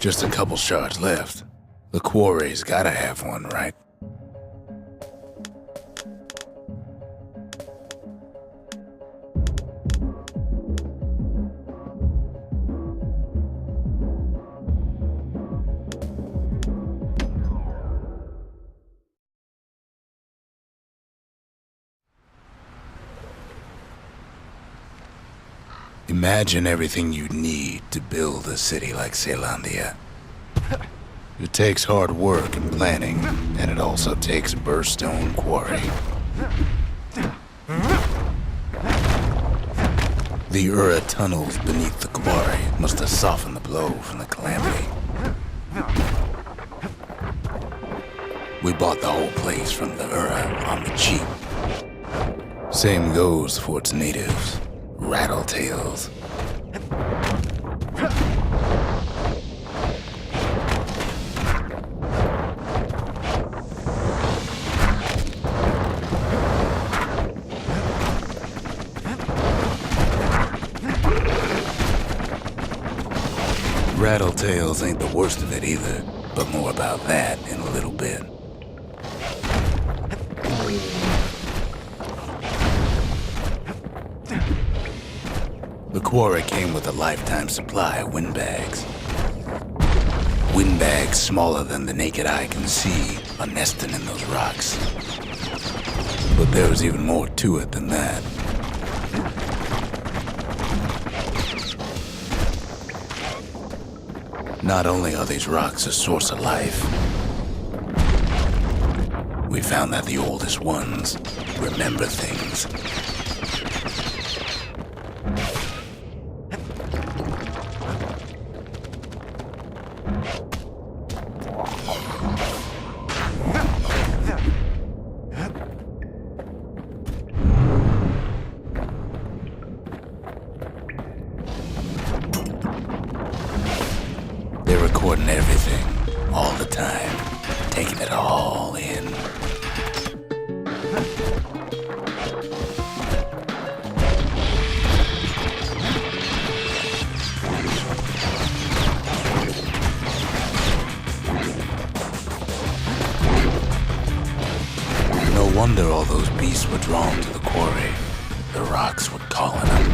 Just a couple shards left. The quarry's gotta have one, right? Imagine everything you'd need to build a city like Caelondia. It takes hard work and planning, and it also takes a burstone quarry. The Ura tunnels beneath the quarry must have softened the blow from the calamity. We bought the whole place from the Ura on the cheap. Same goes for its natives. Rattletails. Rattletails ain't the worst of it either, but more about that in a little bit. The quarry came with a lifetime supply of windbags. Windbags smaller than the naked eye can see are nesting in those rocks. But there was even more to it than that. Not only are these rocks a source of life, we found that the oldest ones remember things. They're recording everything, all the time, taking it all in. No wonder all those beasts were drawn to the quarry. The rocks were calling them.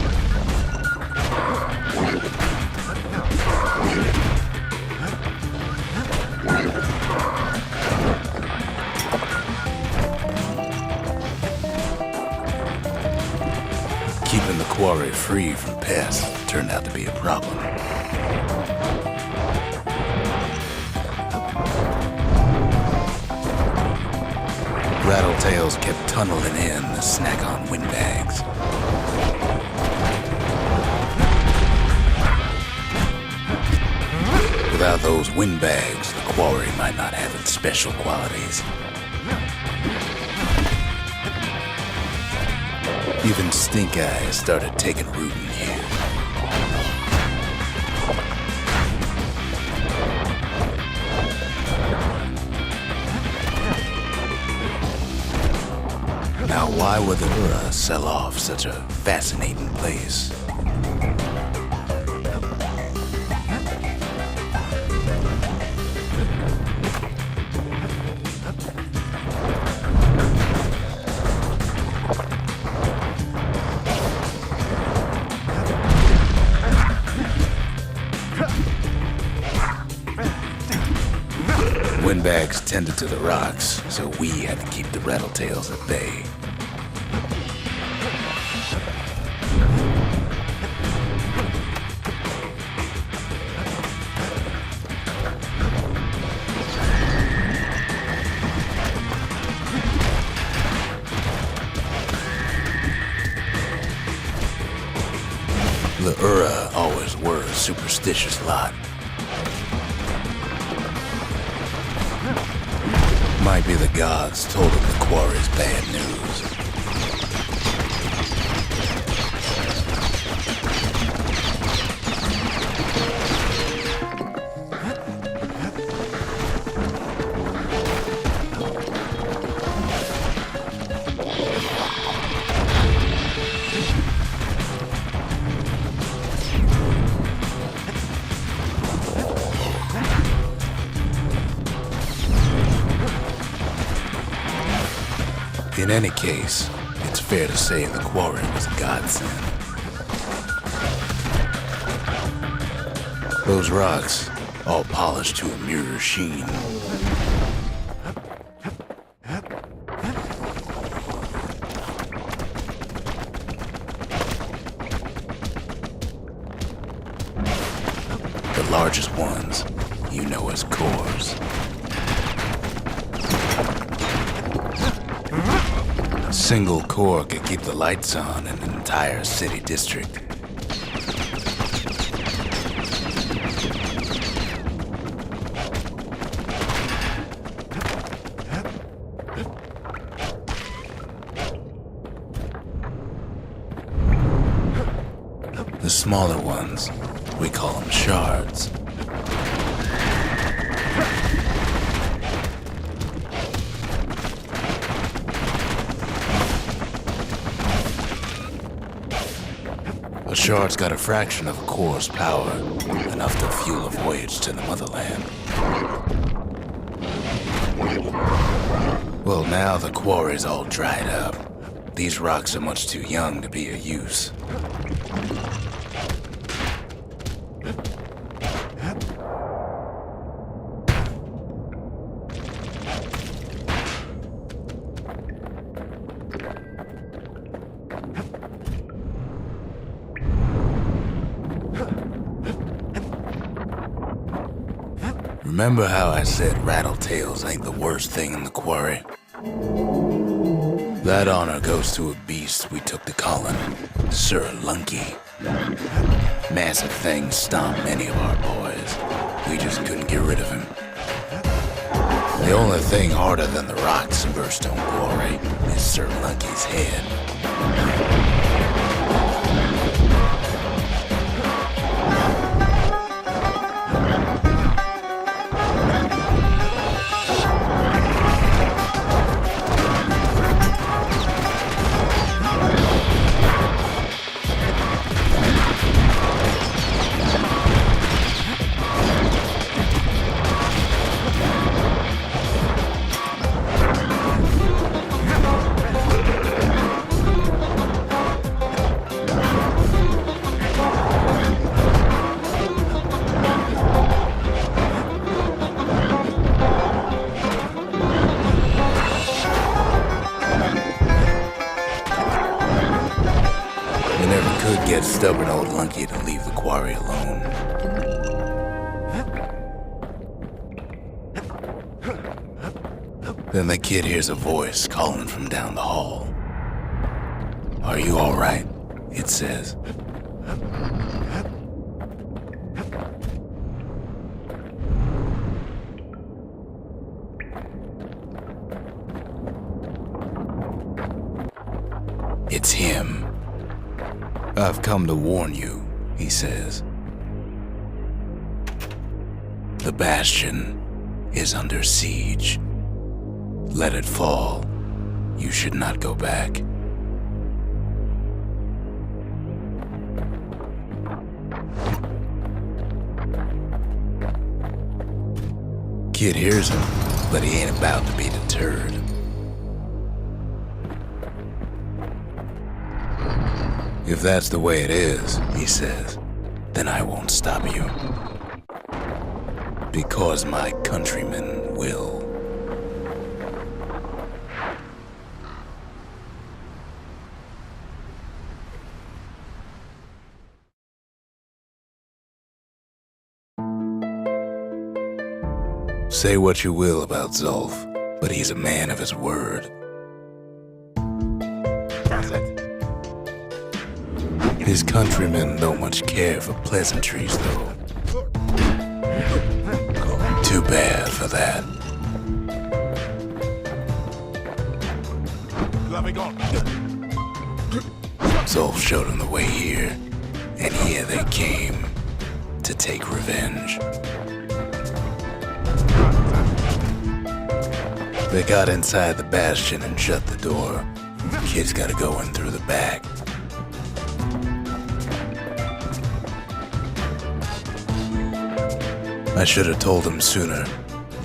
Keeping the quarry free from pests turned out to be a problem. Rattletails kept tunneling in to snack on windbags. Without those windbags, the quarry might not have its special qualities. Even stink eyes started taking root in here. Now, why would the Ura sell off such a fascinating place? Windbags tended to the rocks, so we had to keep the rattletails at bay. The Ura always were a superstitious lot. Might be the gods told him the quarry's bad news. In any case, it's fair to say the quarry was a godsend. Those rocks, all polished to a mirror sheen. The largest ones, you know as cores. A single core could keep the lights on in an entire city district. The smaller ones, we call them shards. A shard's got a fraction of a core's power, enough to fuel a voyage to the motherland. Well, now the quarry's all dried up. These rocks are much too young to be of use. Remember how I said rattletails ain't the worst thing in the quarry? That honor goes to a beast we took to Colin, Sir Lunky. Massive things stomped many of our boys. We just couldn't get rid of him. The only thing harder than the rocks in Bastion Quarry is Sir Lunky's head. Get stubborn old Lunky to leave the quarry alone. Then the kid hears a voice calling from down the hall. "Are you all right?" it says. It's him. "I've come to warn you," he says. "The Bastion is under siege. Let it fall. You should not go back." Kid hears him, but he ain't about to be deterred. "If that's the way it is," he says, "then I won't stop you. Because my countrymen will." Say what you will about Zulf, but he's a man of his word. That's it. His countrymen don't much care for pleasantries, though. Too bad for that. Zulf showed him the way here, and here they came to take revenge. They got inside the Bastion and shut the door. Kid's gotta go in through the back. I should have told him sooner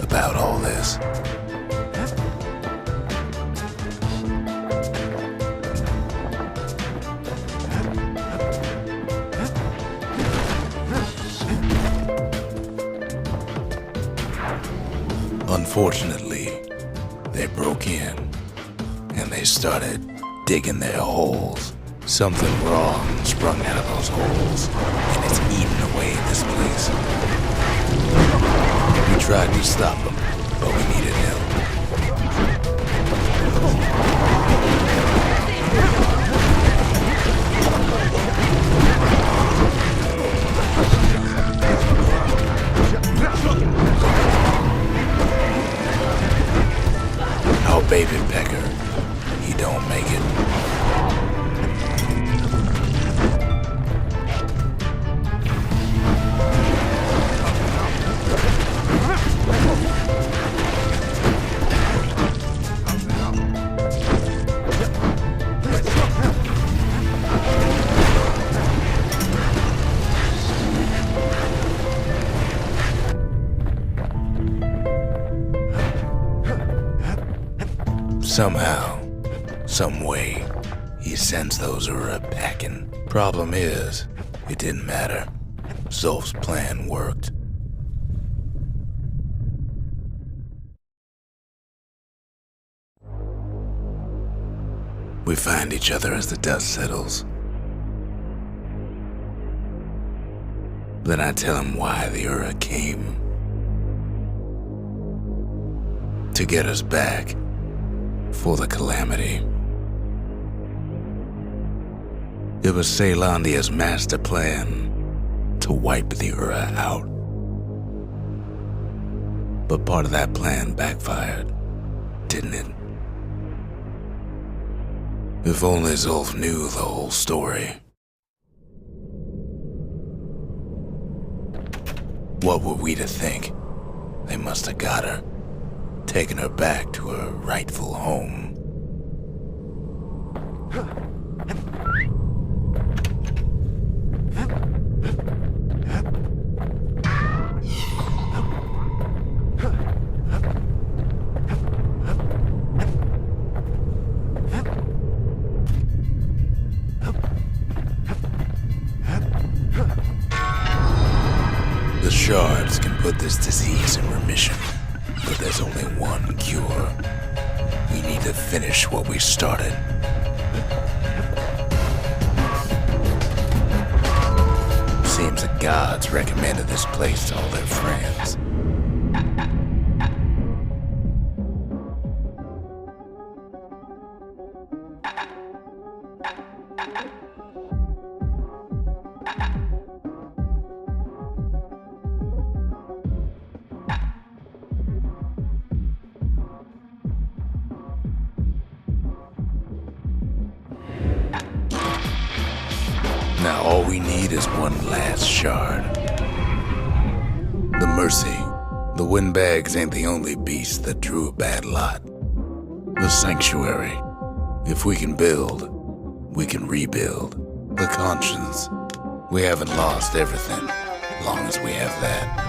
about all this. Unfortunately, they broke in and they started digging their holes. Something wrong sprung out of those holes, and it's eating away at this place. We tried to stop them, but we needed help. Our baby pecker, he don't make it. Somehow, some way, he sends those Ura packing. Problem is, it didn't matter. Zolf's plan worked. We find each other as the dust settles. Then I tell him why the Ura came. To get us back. For the calamity. It was Caelondia's master plan to wipe the Ura out. But part of that plan backfired, didn't it? If only Zolf knew the whole story. What were we to think? They must have got her. Taking her back to her rightful home. The shards can put this disease in remission. But there's only one cure. We need to finish what we started. Seems the gods recommended this place to all their friends. Now all we need is one last shard. The Mercy. The windbags ain't the only beast that drew a bad lot. The Sanctuary. If we can build, we can rebuild. The Conscience. We haven't lost everything, long as we have that.